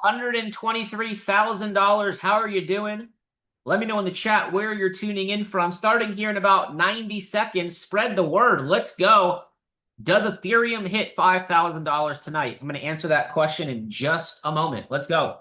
$123,000. How are you doing? Let me know in the chat where you're tuning in from. Starting here in about 90 seconds. Spread the word. Let's go. Does Ethereum hit $5,000 tonight? I'm going to answer that question in just a moment. Let's go.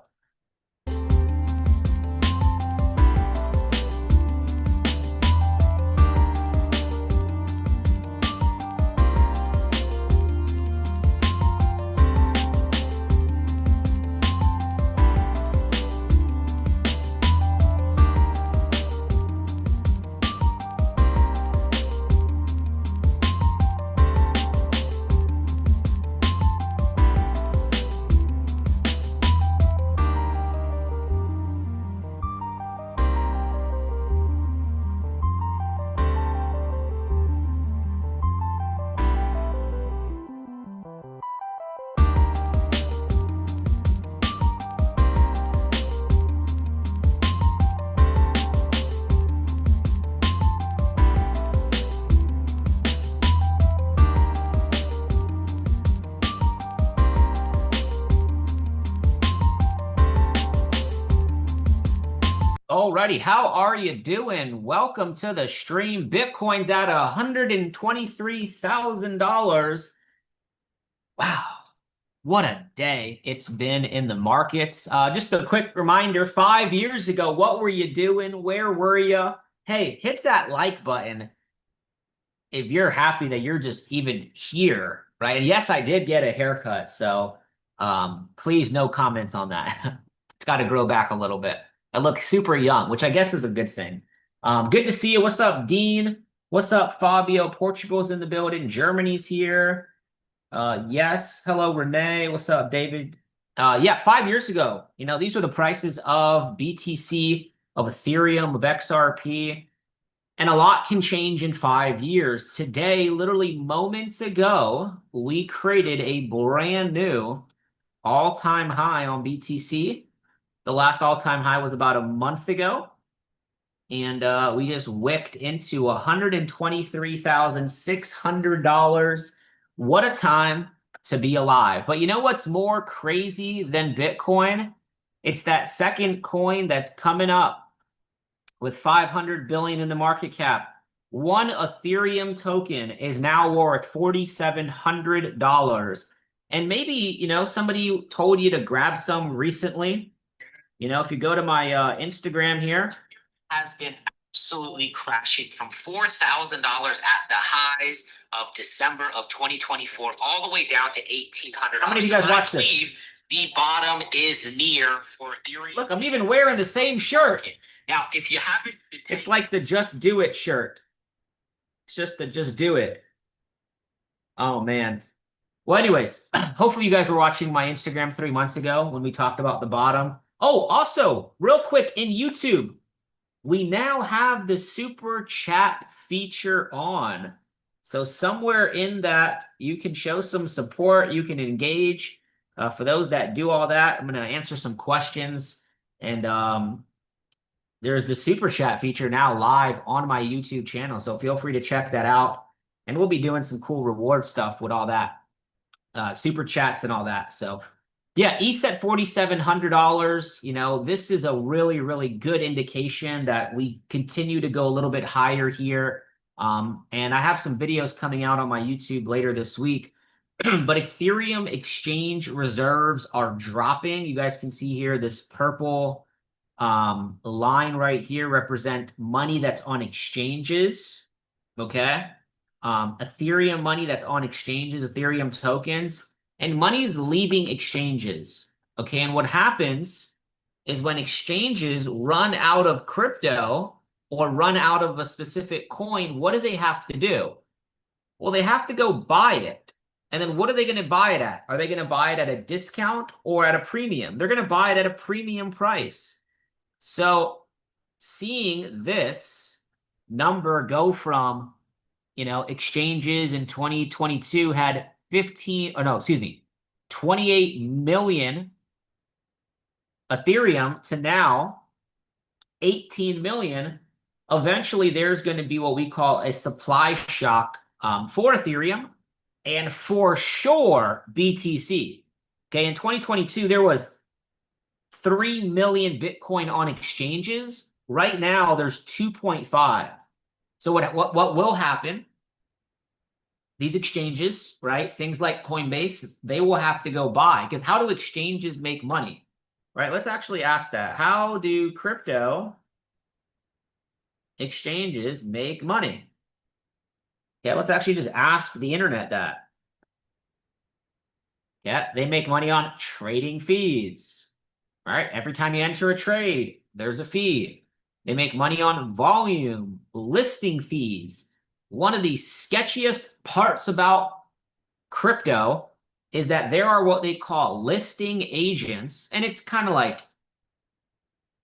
Alrighty, how are you doing? Welcome to the stream. Bitcoin's at $123,000. Wow, what a day it's been in the markets. Just a quick reminder, 5 years ago, what were you doing? Where were you? Hey, hit that like button if you're happy that you're just even here, right? And yes, I did get a haircut, so please no comments on that. It's got to grow back a little bit. I look super young, which I guess is a good thing. Good to see you. What's up, Dean? What's up, Fabio? Portugal's in the building. Germany's here. Yes. Hello, Renee. What's up, David? Yeah, 5 years ago, these were the prices of BTC, of Ethereum, of XRP, and a lot can change in 5 years. Today, literally moments ago, we created a brand new all-time high on BTC. The last all-time high was about a month ago, and we just wicked into $123,600. What a time to be alive. But you know what's more crazy than Bitcoin? It's that second coin that's coming up with 500 billion in the market cap. One Ethereum token is now worth $4,700. And maybe, somebody told you to grab some recently. If you go to my Instagram here, has been absolutely crashing from $4,000 at the highs of December of 2024 all the way down to $1,800. How many of you guys watch this? I believe the bottom is near for Ethereum. Look, I'm even wearing the same shirt. Now, if you haven't, it's like the Just Do It shirt. It's just the Just Do It. Oh, man. Well, anyways, hopefully you guys were watching my Instagram 3 months ago when we talked about the bottom. Oh, also, real quick, in YouTube, we now have the super chat feature on. So somewhere in that, you can show some support, you can engage. For those that do all that, I'm going to answer some questions. And there's the super chat feature now live on my YouTube channel. So feel free to check that out. And we'll be doing some cool reward stuff with all that. Super chats and all that. So yeah, ETH's at $4,700. This is a really, really good indication that we continue to go a little bit higher here. And I have some videos coming out on my YouTube later this week. But Ethereum exchange reserves are dropping. You guys can see here this purple line right here represent money that's on exchanges. Okay. Ethereum money that's on exchanges, Ethereum tokens. And money is leaving exchanges, okay? And what happens is when exchanges run out of crypto or run out of a specific coin, what do they have to do? Well, they have to go buy it. And then what are they going to buy it at? Are they going to buy it at a discount or at a premium? They're going to buy it at a premium price. So seeing this number go from, exchanges in 2022 had 28 million Ethereum to now 18 million. Eventually, there's going to be what we call a supply shock for Ethereum and for sure BTC. Okay, in 2022, there was 3 million Bitcoin on exchanges. Right now, there's 2.5. So what will happen? These exchanges, right? Things like Coinbase, they will have to go buy, because how do exchanges make money? Right? Let's actually ask that. How do crypto exchanges make money? Okay, let's actually just ask the internet that. Yeah, they make money on trading fees. Right? Every time you enter a trade, there's a fee. They make money on volume, listing fees. One of the sketchiest parts about crypto is that there are what they call listing agents, and it's kind of like,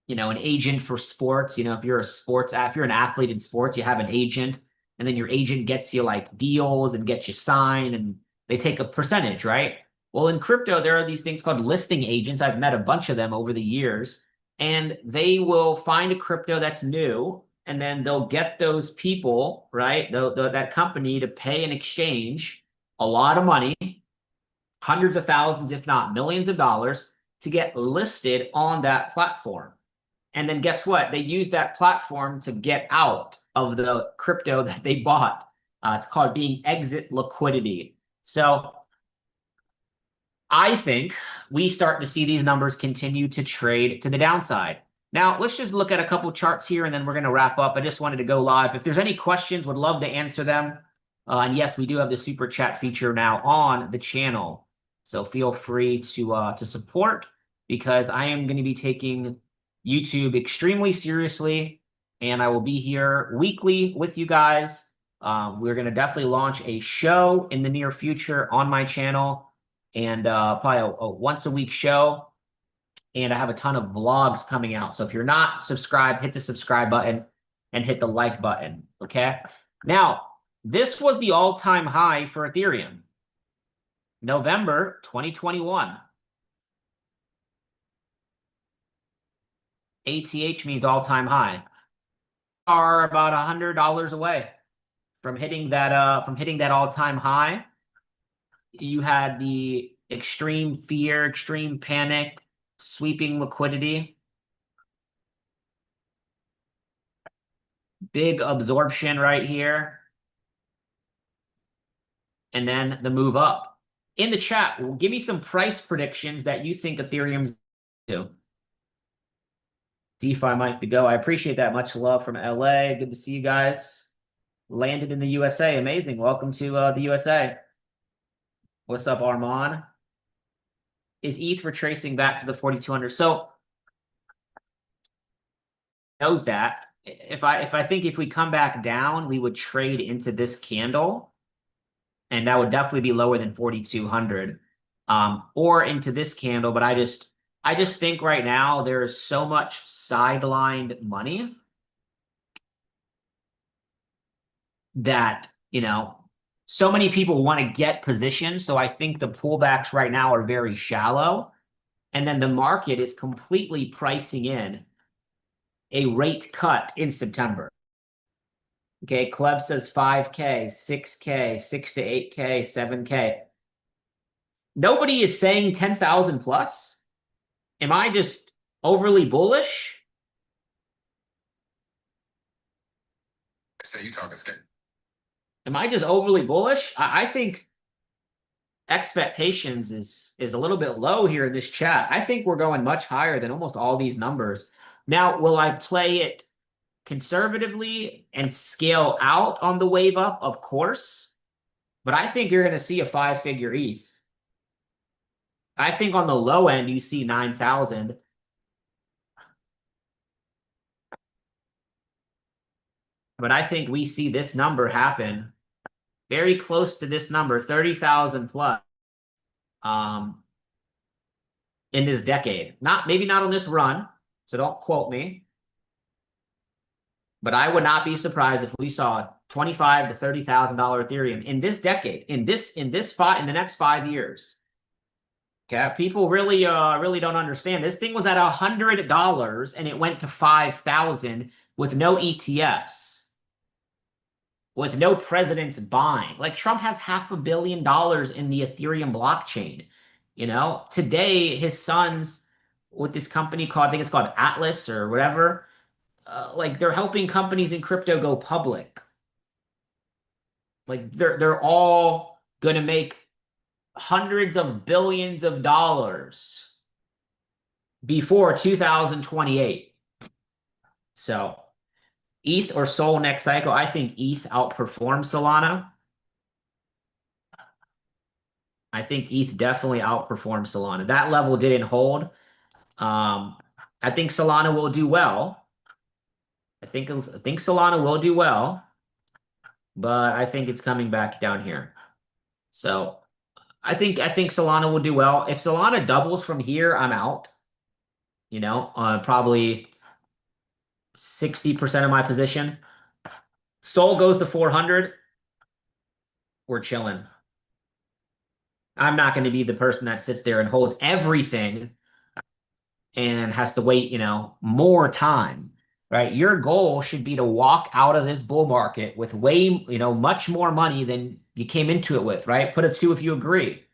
an agent for sports. If you're if you're an athlete in sports, you have an agent, and then your agent gets you like deals and gets you signed, and they take a percentage, right? Well, in crypto, there are these things called listing agents. I've met a bunch of them over the years, and they will find a crypto that's new, and then they'll get those people, right, that company, to pay an exchange a lot of money, hundreds of thousands, if not millions of dollars, to get listed on that platform. And then guess what? They use that platform to get out of the crypto that they bought. It's called being exit liquidity. So I think we start to see these numbers continue to trade to the downside. Now, let's just look at a couple charts here, and then we're going to wrap up. I just wanted to go live. If there's any questions, would love to answer them. And yes, we do have the super chat feature now on the channel. So feel free to support, because I am going to be taking YouTube extremely seriously, and I will be here weekly with you guys. We're going to definitely launch a show in the near future on my channel, and probably a once a week show. And I have a ton of vlogs coming out. So if you're not subscribed, hit the subscribe button and hit the like button, okay? Now, this was the all-time high for Ethereum. November 2021. ATH means all-time high. Are about $100 away from hitting that all-time high. You had the extreme fear, extreme panic, sweeping liquidity, big absorption right here, and then the move up. In the chat, give me some price predictions that you think Ethereum's do. DeFi might be go. I appreciate that. Much love from LA. Good to see you guys. Landed in the USA. Amazing. Welcome to the USA. What's up, Armand? Is ETH retracing back to the 4,200? So knows that. If I think if we come back down, we would trade into this candle, and that would definitely be lower than 4,200, or into this candle. But I just think right now there is so much sidelined money that, so many people want to get positioned. So I think the pullbacks right now are very shallow. And then the market is completely pricing in a rate cut in September. Okay, Kleb says 5K, 6K, 6 to 8K, 7K. Nobody is saying 10,000 plus. Am I just overly bullish? I say you talking scary. Am I just overly bullish? I think expectations is a little bit low here in this chat. I think we're going much higher than almost all these numbers. Now, will I play it conservatively and scale out on the wave up? Of course. But I think you're going to see a 5-figure ETH. I think on the low end, you see 9,000. But I think we see this number happen very close to this number, 30,000 plus, in this decade. Maybe not on this run, so don't quote me. But I would not be surprised if we saw $25,000 to $30,000 Ethereum in this decade, in the next 5 years. Okay, people really don't understand. This thing was at $100 and it went to 5,000 with no ETFs, with no presidents buying. Like, Trump has $500 million in the Ethereum blockchain. Today his sons with this company called, I think it's called Atlas or whatever. Like they're helping companies in crypto go public. Like they're all gonna make hundreds of billions of dollars before 2028. So ETH or Sol next cycle, I think ETH outperforms Solana. I think ETH definitely outperforms Solana. That level didn't hold. I think Solana will do well. I think Solana will do well, but I think it's coming back down here. So I think Solana will do well. If Solana doubles from here, I'm out. Probably 60% of my position. Sol goes to 400. We're chilling. I'm not going to be the person that sits there and holds everything and has to wait, more time, right? Your goal should be to walk out of this bull market with way, much more money than you came into it with, right? Put a 2 if you agree.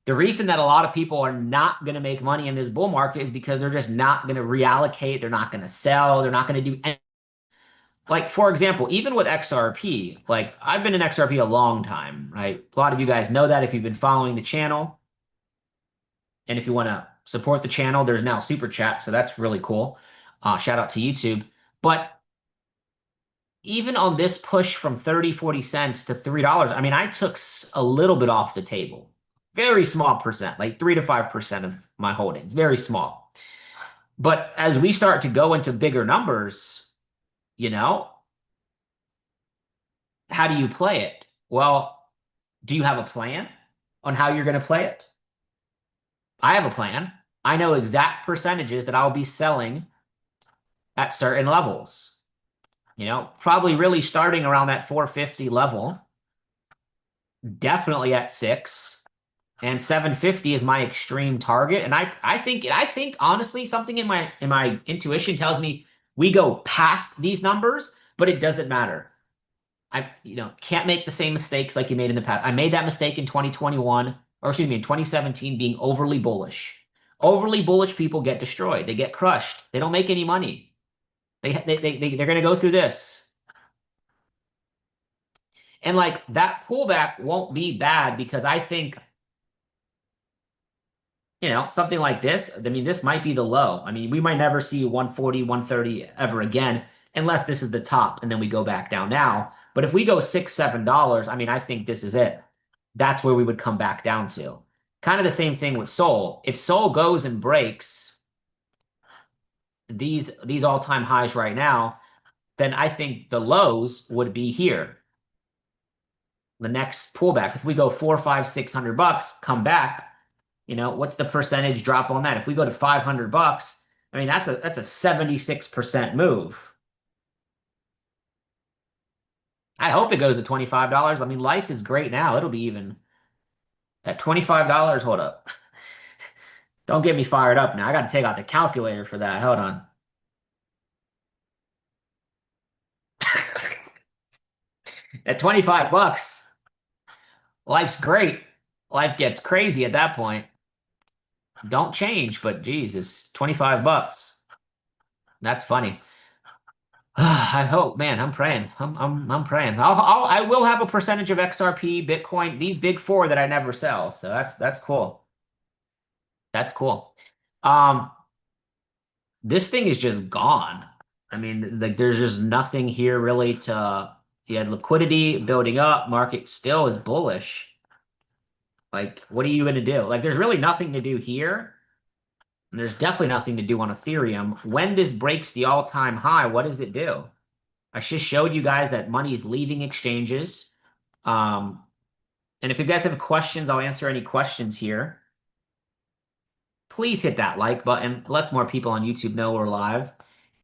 The reason that a lot of people are not going to make money in this bull market is because they're just not going to reallocate. They're not going to sell. They're not going to do anything. Like, for example, even with XRP, like I've been in XRP a long time, right? A lot of you guys know that if you've been following the channel. And if you want to support the channel, there's now super chat. So that's really cool. Shout out to YouTube. But even on this push from 30, 40 cents to $3, I mean, I took a little bit off the table. Very small percent, like 3 to 5% of my holdings. Very small. But as we start to go into bigger numbers, how do you play it? Well, do you have a plan on how you're going to play it? I have a plan. I know exact percentages that I'll be selling at certain levels. Probably really starting around that 450 level. Definitely at 6. And 750 is my extreme target. And I think honestly, something in my intuition tells me we go past these numbers, but it doesn't matter. I can't make the same mistakes like you made in the past. I made that mistake in 2021, or excuse me, in 2017, being overly bullish. Overly bullish people get destroyed. They get crushed. They don't make any money. They're going to go through this. And like that pullback won't be bad because I think, something like this, I mean, this might be the low. I mean, we might never see 140, 130 ever again, unless this is the top and then we go back down now. But if we go $6, $7, I mean, I think this is it. That's where we would come back down to. Kind of the same thing with Sol. If Sol goes and breaks these all-time highs right now, then I think the lows would be here. The next pullback. If we go 400, 500, $600, come back, what's the percentage drop on that? If we go to $500, I mean, that's a 76% move. I hope it goes to $25. I mean, life is great now. It'll be even at $25. Hold up. Don't get me fired up now. I got to take out the calculator for that. Hold on. At $25, life's great. Life gets crazy at that point. Don't change, but Jesus, $25. That's funny. I hope, man. I'm praying. I'm praying. I will have a percentage of XRP, Bitcoin, these big four that I never sell. So that's cool. That's cool. This thing is just gone. I mean, like there's just nothing here really to. You had liquidity building up. Market still is bullish. Like, what are you going to do? Like, there's really nothing to do here. And there's definitely nothing to do on Ethereum. When this breaks the all-time high, what does it do? I just showed you guys that money is leaving exchanges. And if you guys have questions, I'll answer any questions here. Please hit that like button. It lets more people on YouTube know we're live.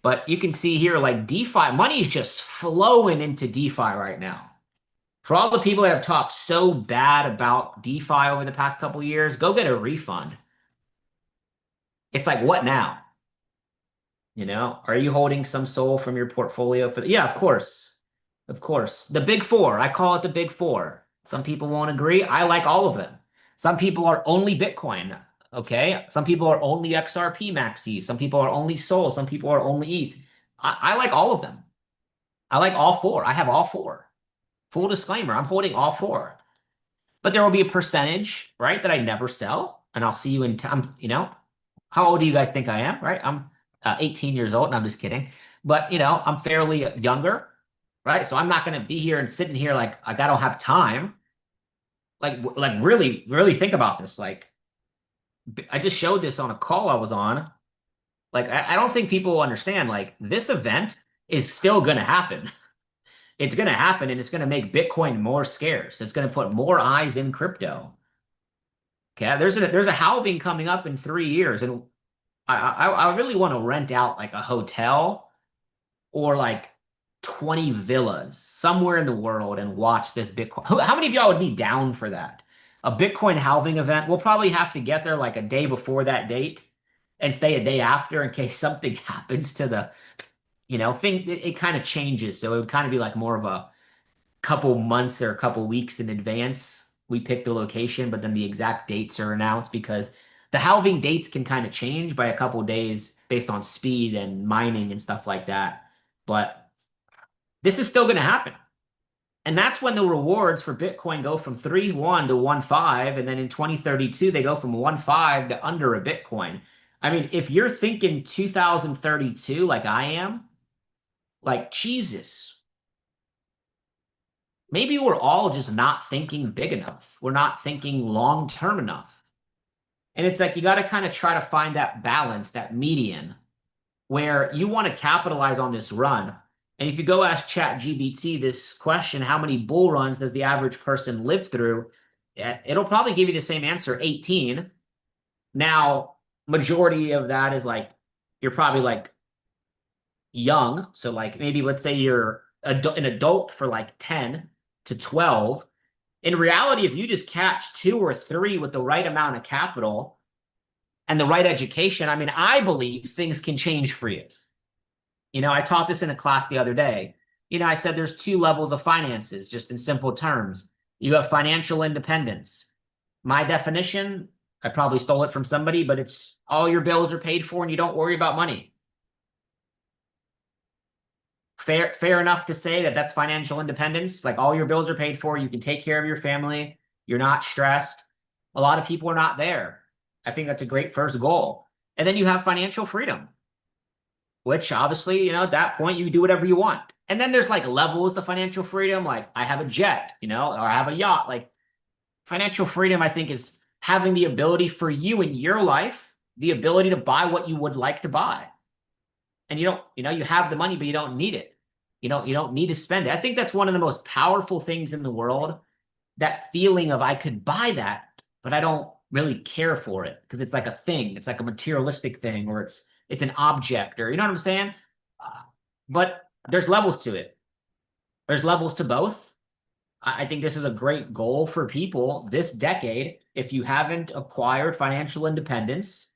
But you can see here, like DeFi, money is just flowing into DeFi right now. For all the people that have talked so bad about DeFi over the past couple of years, go get a refund. It's like, what now? Are you holding some Sol from your portfolio for yeah, of course. Of course. The big four. I call it the big four. Some people won't agree. I like all of them. Some people are only Bitcoin. Okay. Some people are only XRP maxis. Some people are only Sol. Some people are only ETH. I like all of them. I like all four. I have all four. Full disclaimer, I'm holding all four. But there will be a percentage, right, that I never sell. And I'll see you in time, you know. How old do you guys think I am, right? I'm 18 years old, and I'm just kidding. But, you know, I'm fairly younger, right? So I'm not going to be here and sitting here like I don't have time. Like really, really think about this. Like, I just showed this on a call I was on. Like, I don't think people will understand. Like, this event is still going to happen. It's going to happen, and it's going to make Bitcoin more scarce. It's going to put more eyes in crypto. Okay, there's a halving coming up in 3 years, and I really want to rent out like a hotel or like 20 villas somewhere in the world and watch this Bitcoin. How many of y'all would be down for that? A Bitcoin halving event. We'll probably have to get there like a day before that date and stay a day after in case something happens to the, thing. It kind of changes. So it would kind of be like more of a couple months or a couple weeks in advance. We pick the location, but then the exact dates are announced because the halving dates can kind of change by a couple days based on speed and mining and stuff like that. But this is still going to happen. And that's when the rewards for Bitcoin go from 3.1 to 1.5. And then in 2032, they go from 1.5 to under a Bitcoin. I mean, if you're thinking 2032 like I am, like Jesus, maybe we're all just not thinking big enough. We're not thinking long term enough. And it's like you got to kind of try to find that balance, that median, where you want to capitalize on this run. And if you go ask ChatGPT this question, how many bull runs does the average person live through? It'll probably give you the same answer, 18. Now, majority of that is like, you're probably like young. So like maybe let's say you're an adult for like 10 to 12. In reality, if you just catch 2 or 3 with the right amount of capital and the right education, I mean, I believe things can change for you. I taught this in a class the other day. I said there's 2 levels of finances, just in simple terms. You have financial independence. My definition, I probably stole it from somebody, but it's all your bills are paid for and you don't worry about money. Fair enough to say that that's financial independence. Like all your bills are paid for. You can take care of your family. You're not stressed. A lot of people are not there. I think that's a great first goal. And then you have financial freedom, which obviously, at that point you do whatever you want. And then there's like levels to financial freedom. Like I have a jet, or I have a yacht. Like financial freedom, I think, is having the ability for you in your life, the ability to buy what you would like to buy. And you have the money, but you don't need it. You don't need to spend it. I think that's one of the most powerful things in the world. That feeling of I could buy that, but I don't really care for it because it's like a thing. It's like a materialistic thing, or it's an object, or you know what I'm saying? But there's levels to it. There's levels to both. I think this is a great goal for people this decade. If you haven't acquired financial independence,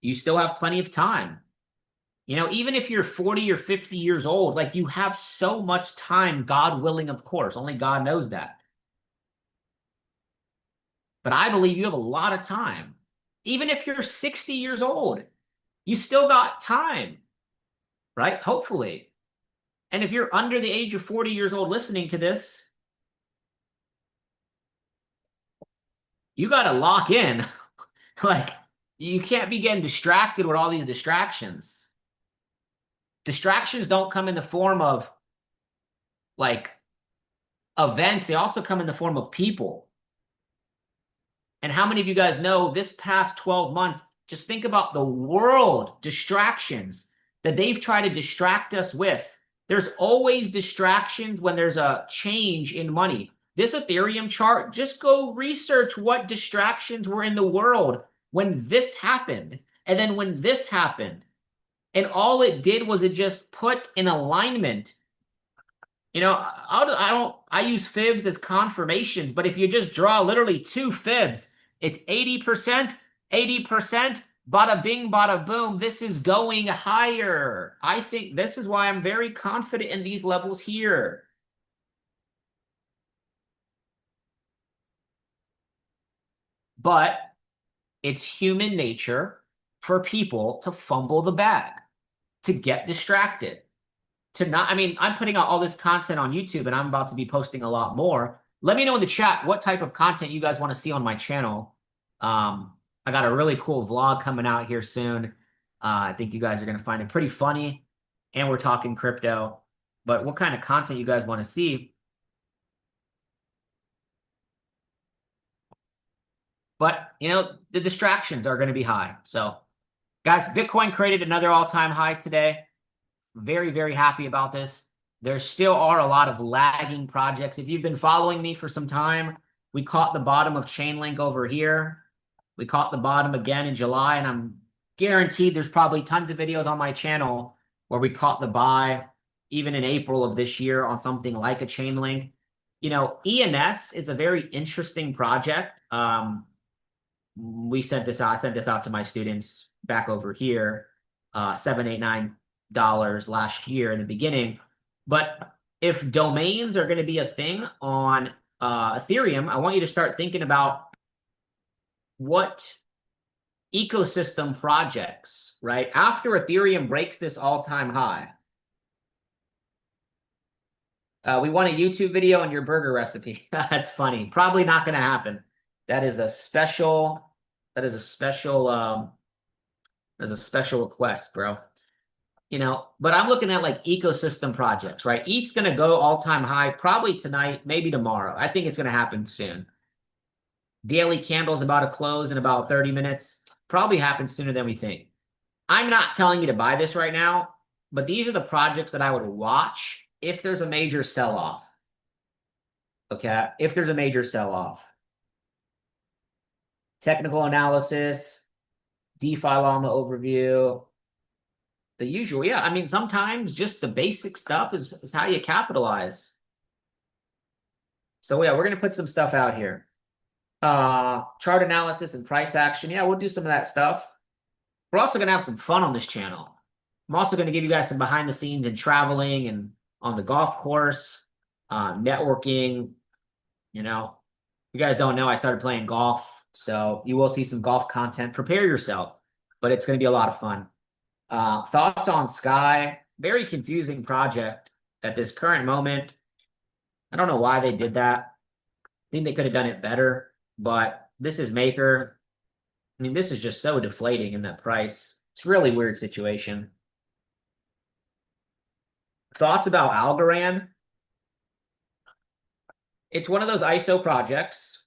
you still have plenty of time. Even if you're 40 or 50 years old, like you have so much time, God willing, of course. Only God knows that. But I believe you have a lot of time. Even if you're 60 years old, you still got time, right? Hopefully. And if you're under the age of 40 years old listening to this, you got to lock in. Like, you can't be getting distracted with all these distractions. Distractions don't come in the form of like events. They also come in the form of people. And how many of you guys know this past 12 months, just think about the world distractions that they've tried to distract us with. There's always distractions when there's a change in money. This Ethereum chart, just go research what distractions were in the world when this happened and then when this happened. And all it did was it just put in alignment. I use fibs as confirmations, but if you just draw literally 2 fibs, it's 80%, 80%, bada bing, bada boom. This is going higher. I think this is why I'm very confident in these levels here. But It's human nature for people to fumble the bag, to get distracted, to not, I mean, I'm putting out all this content on YouTube and I'm about to be posting a lot more. Let me know in the chat what type of content you guys want to see on my channel. I got a really cool vlog coming out here soon. I think you guys are going to find it pretty funny, and we're talking crypto. But what kind of content you guys want to see? But, you know, the distractions are going to be high. So, guys, Bitcoin created another all-time high today. Very, very happy about this. There still are a lot of lagging projects. If you've been following me for some time, we caught the bottom of Chainlink over here. We caught the bottom again in July, and I'm guaranteed there's probably tons of videos on my channel where we caught the buy, even in April of this year, on something like a Chainlink. You know, ENS is a very interesting project. We sent this out. I sent this out to my students back over here, $7, $8, $9 last year in the beginning. But if domains are going to be a thing on Ethereum, I want you to start thinking about what ecosystem projects, right? After Ethereum breaks this all-time high, we want a YouTube video on your burger recipe. That's funny. Probably not going to happen. That is a special request, bro. You know, but I'm looking at like ecosystem projects, right? ETH's going to go all-time high probably tonight, maybe tomorrow. I think it's going to happen soon. Daily candle's about to close in about 30 minutes. Probably happens sooner than we think. I'm not telling you to buy this right now, but these are the projects that I would watch if there's a major sell-off. Okay, if there's a major sell-off. Technical analysis, DeFi llama overview, the usual. Yeah, I mean, sometimes just the basic stuff is how you capitalize. So yeah, we're going to put some stuff out here. Chart analysis and price action. Yeah, we'll do some of that stuff. We're also going to have some fun on this channel. I'm also going to give you guys some behind the scenes and traveling and on the golf course, networking. You know, you guys don't know I started playing golf, so you will see some golf content. Prepare yourself, but it's going to be a lot of fun. Thoughts on Sky. Very confusing project at this current moment. I don't know why they did that. I think they could have done it better. But this is Maker. I mean, this is just so deflating in that price. It's a really weird situation. Thoughts about Algorand? It's one of those ISO projects.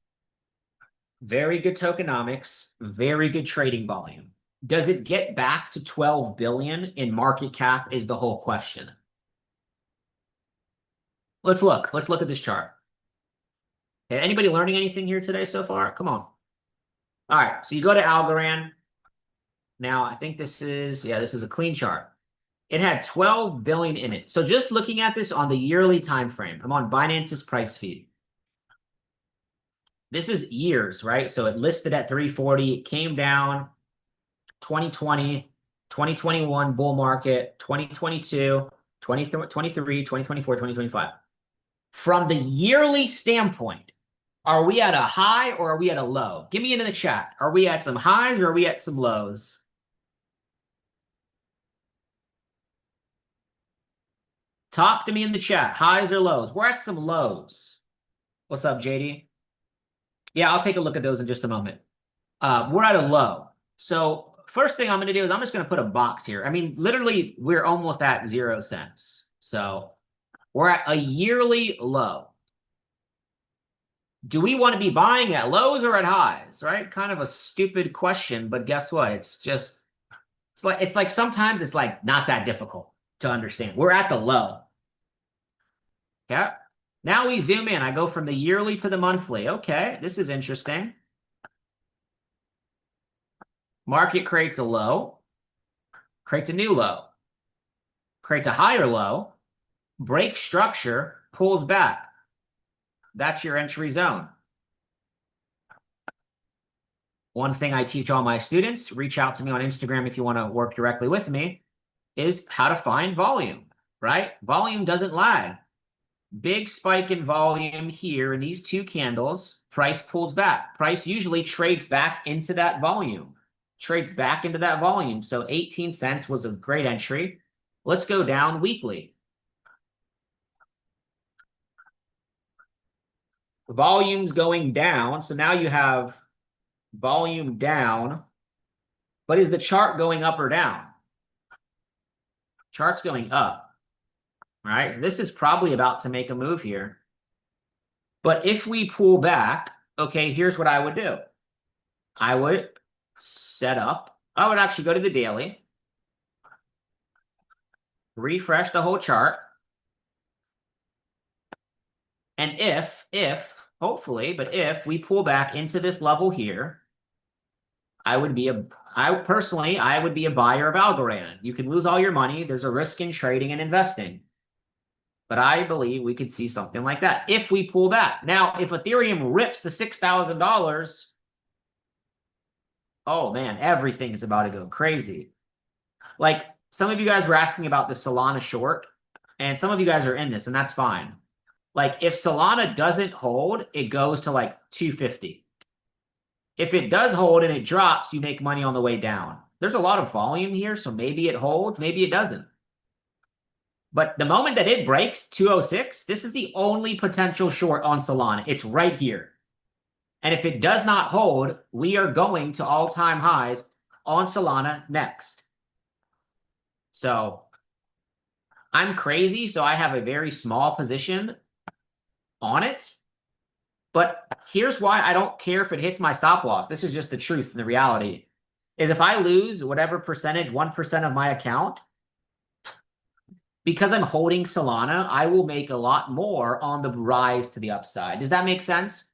Very good tokenomics, very good trading volume. Does it get back to 12 billion in market cap is the whole question. Let's look. Let's look at this chart. Okay, anybody learning anything here today so far? Come on. All right, so you go to Algorand. Now, I think this is, yeah, this is a clean chart. It had 12 billion in it. So just looking at this on the yearly time frame, I'm on Binance's price feed. This is years, right? So it listed at 340, it came down 2020, 2021 bull market, 2022, 2023, 2024, 2025. From the yearly standpoint, are we at a high or are we at a low? Give me it in the chat. Are we at some highs or are we at some lows? Talk to me in the chat. Highs or lows? We're at some lows. What's up, JD? Yeah, I'll take a look at those in just a moment. We're at a low. So first thing I'm going to do is I'm just going to put a box here. I mean, literally, we're almost at 0 cents. So we're at a yearly low. Do we want to be buying at lows or at highs, right? Kind of a stupid question, but guess what? It's just, it's like sometimes it's like not that difficult to understand. We're at the low. Okay. Now we zoom in. I go from the yearly to the monthly. Okay, this is interesting. Market creates a low, creates a new low, creates a higher low, breaks structure, pulls back. That's your entry zone. One thing I teach all my students, reach out to me on Instagram if you want to work directly with me, is how to find volume, right? Volume doesn't lag. Big spike in volume here in these two candles. Price pulls back. Price usually trades back into that volume. Trades back into that volume. So 18 cents was a great entry. Let's go down weekly. Volume's going down. So now you have volume down. But is the chart going up or down? Chart's going up, right? This is probably about to make a move here. But if we pull back, okay, here's what I would do. I would set up. I would actually go to the daily. Refresh the whole chart. And hopefully, but if we pull back into this level here, I would be I would be a buyer of Algorand. You can lose all your money. There's a risk in trading and investing. But I believe we could see something like that if we pull back. Now, if Ethereum rips the $6,000, oh man, everything is about to go crazy. Like some of you guys were asking about the Solana short, and some of you guys are in this, and that's fine. Like if Solana doesn't hold, it goes to like 250. If it does hold and it drops, you make money on the way down. There's a lot of volume here, so maybe it holds, maybe it doesn't. But the moment that it breaks 206, this is the only potential short on Solana. It's right here. And if it does not hold, we are going to all-time highs on Solana next. So I'm crazy, so I have a very small position on it. But here's why I don't care if it hits my stop loss. This is just the truth and the reality. Is if I lose whatever percentage, 1% of my account, because I'm holding Solana, I will make a lot more on the rise to the upside. Does that make sense?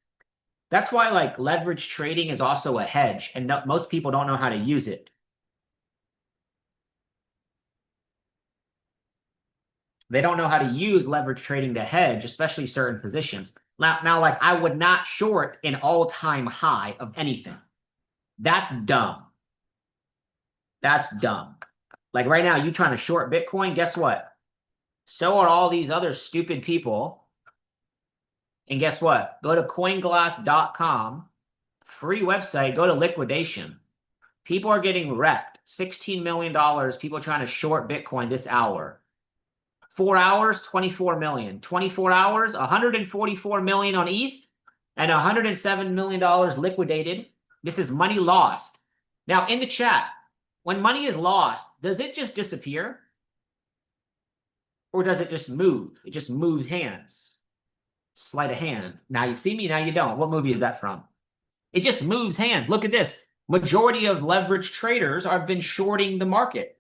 That's why like leverage trading is also a hedge, and most people don't know how to use it. They don't know how to use leverage trading to hedge, especially certain positions. Now, like I would not short an all-time high of anything. That's dumb. That's dumb. Like right now, you trying to short Bitcoin, guess what? So are all these other stupid people. And guess what? Go to coinglass.com, free website, go to liquidation. People are getting wrecked. $16 million, people trying to short Bitcoin this hour. 4 hours, 24 million. 24 hours, 144 million on ETH and $107 million liquidated. This is money lost. Now, in the chat, when money is lost, does it just disappear? Or does it just move? It just moves hands. Sleight of hand. Now you see me, now you don't. What movie is that from? It just moves hands. Look at this. Majority of leverage traders have been shorting the market.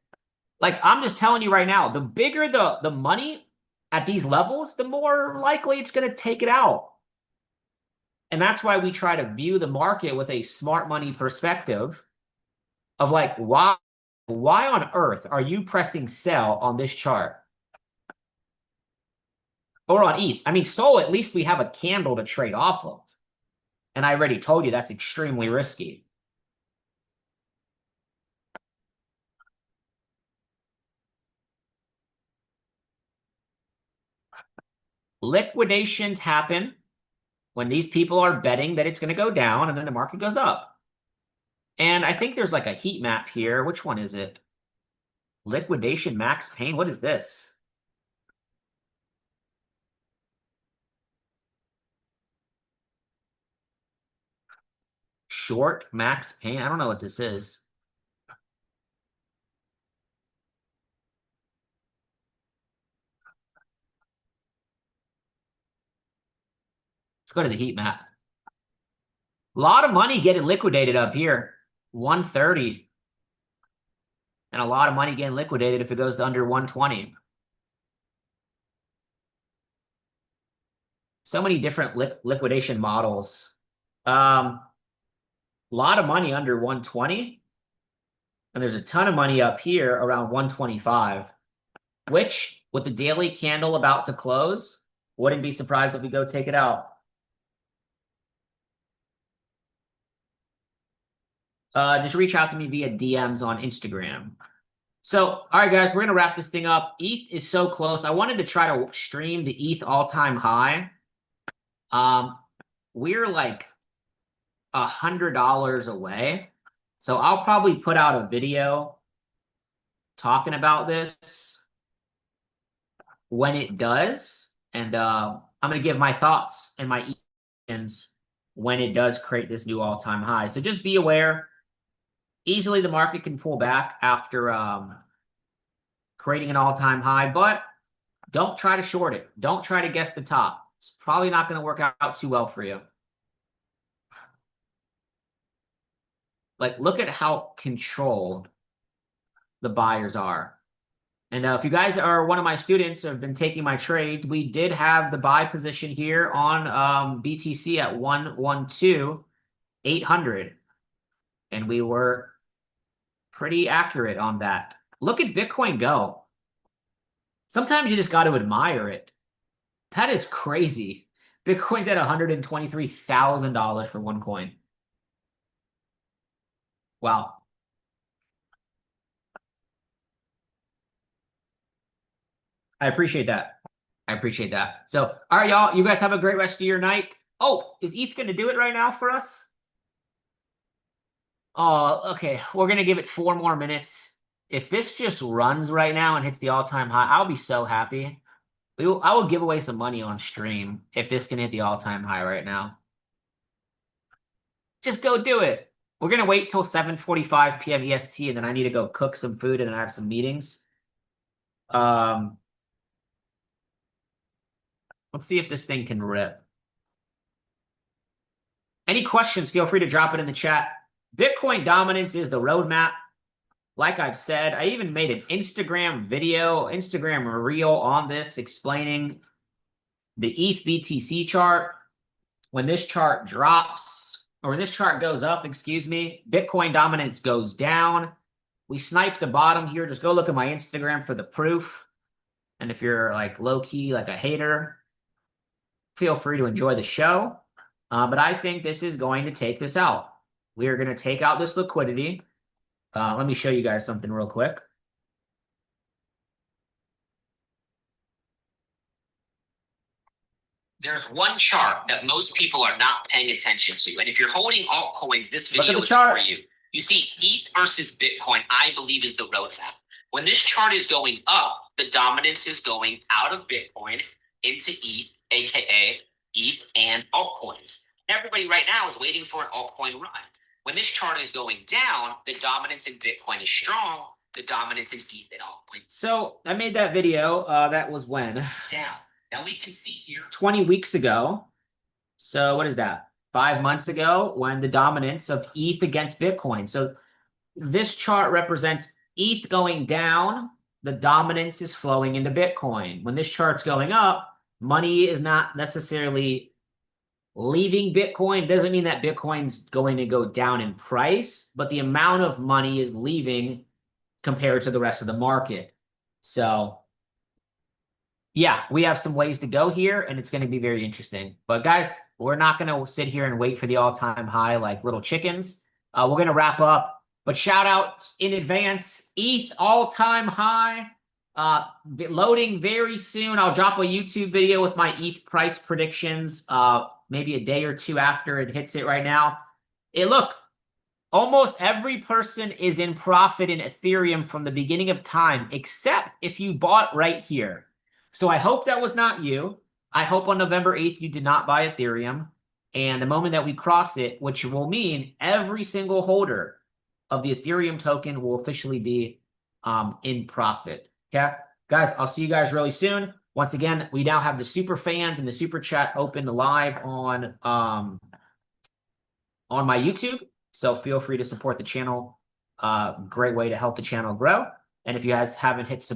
Like, I'm just telling you right now, the bigger the money at these levels, the more likely it's going to take it out. And that's why we try to view the market with a smart money perspective of like, why on earth are you pressing sell on this chart? Or on ETH. I mean, Sol, at least we have a candle to trade off of. And I already told you that's extremely risky. Liquidations happen when these people are betting that it's going to go down and then the market goes up. And I think there's like a heat map here. Which one is it? Liquidation max pain. What is this? Short max pain. I don't know what this is. Let's go to the heat map. A lot of money getting liquidated up here. 130. And a lot of money getting liquidated if it goes to under 120. So many different liquidation models. A lot of money under 120. And there's a ton of money up here around 125. Which, with the daily candle about to close, wouldn't be surprised if we go take it out. Just reach out to me via DMs on Instagram. So, all right, guys, we're gonna wrap this thing up. ETH is so close. I wanted to try to stream the ETH all-time high. We're like $100 away. So I'll probably put out a video talking about this when it does. And I'm going to give my thoughts and my opinions when it does create this new all-time high. So just be aware, easily the market can pull back after creating an all-time high, but don't try to short it. Don't try to guess the top. It's probably not going to work out too well for you. Like, look at how controlled the buyers are. And if you guys are one of my students or have been taking my trades, we did have the buy position here on BTC at 112,800. And we were pretty accurate on that. Look at Bitcoin go. Sometimes you just got to admire it. That is crazy. Bitcoin's at $123,000 for one coin. Wow. I appreciate that. I appreciate that. So, all right, y'all, you guys have a great rest of your night. Oh, is ETH going to do it right now for us? Oh, okay. We're going to give it 4 more minutes. If this just runs right now and hits the all-time high, I'll be so happy. I will give away some money on stream if this can hit the all-time high right now. Just go do it. We're going to wait till 7:45 p.m. EST, and then I need to go cook some food, and then I have some meetings. Let's see if this thing can rip. Any questions, feel free to drop it in the chat. Bitcoin dominance is the roadmap. Like I've said, I even made an Instagram video, Instagram reel on this explaining the ETH BTC chart. When this chart drops, or when this chart goes up, excuse me, Bitcoin dominance goes down. We sniped the bottom here. Just go look at my Instagram for the proof. And if you're like low-key, like a hater, feel free to enjoy the show. But I think this is going to take this out. We are going to take out this liquidity. Let me show you guys something real quick. There's one chart that most people are not paying attention to. And if you're holding altcoins, this video is for you. You see, ETH versus Bitcoin, I believe, is the roadmap. When this chart is going up, the dominance is going out of Bitcoin into ETH, aka ETH and altcoins. Everybody right now is waiting for an altcoin run. When this chart is going down, the dominance in Bitcoin is strong. The dominance in ETH and altcoins. So I made that video. That was when? It's down. Now we can see here 20 weeks ago. So what is that? 5 months ago when the dominance of ETH against Bitcoin. So this chart represents ETH going down. The dominance is flowing into Bitcoin. When this chart's going up, money is not necessarily leaving Bitcoin. Doesn't mean that Bitcoin's going to go down in price, but the amount of money is leaving compared to the rest of the market. So yeah, we have some ways to go here, and it's going to be very interesting. But guys, we're not going to sit here and wait for the all-time high like little chickens. We're going to wrap up. But shout out in advance, ETH all-time high. Loading very soon. I'll drop a YouTube video with my ETH price predictions maybe a day or two after it hits it right now. Look, almost every person is in profit in Ethereum from the beginning of time, except if you bought right here. So I hope that was not you. I hope on November 8th you did not buy Ethereum. And the moment that we cross it, which will mean every single holder of the Ethereum token will officially be in profit. Okay, guys, I'll see you guys really soon. Once again, we now have the super fans and the super chat open live on my YouTube. So feel free to support the channel. Great way to help the channel grow. And if you guys haven't hit subscribe,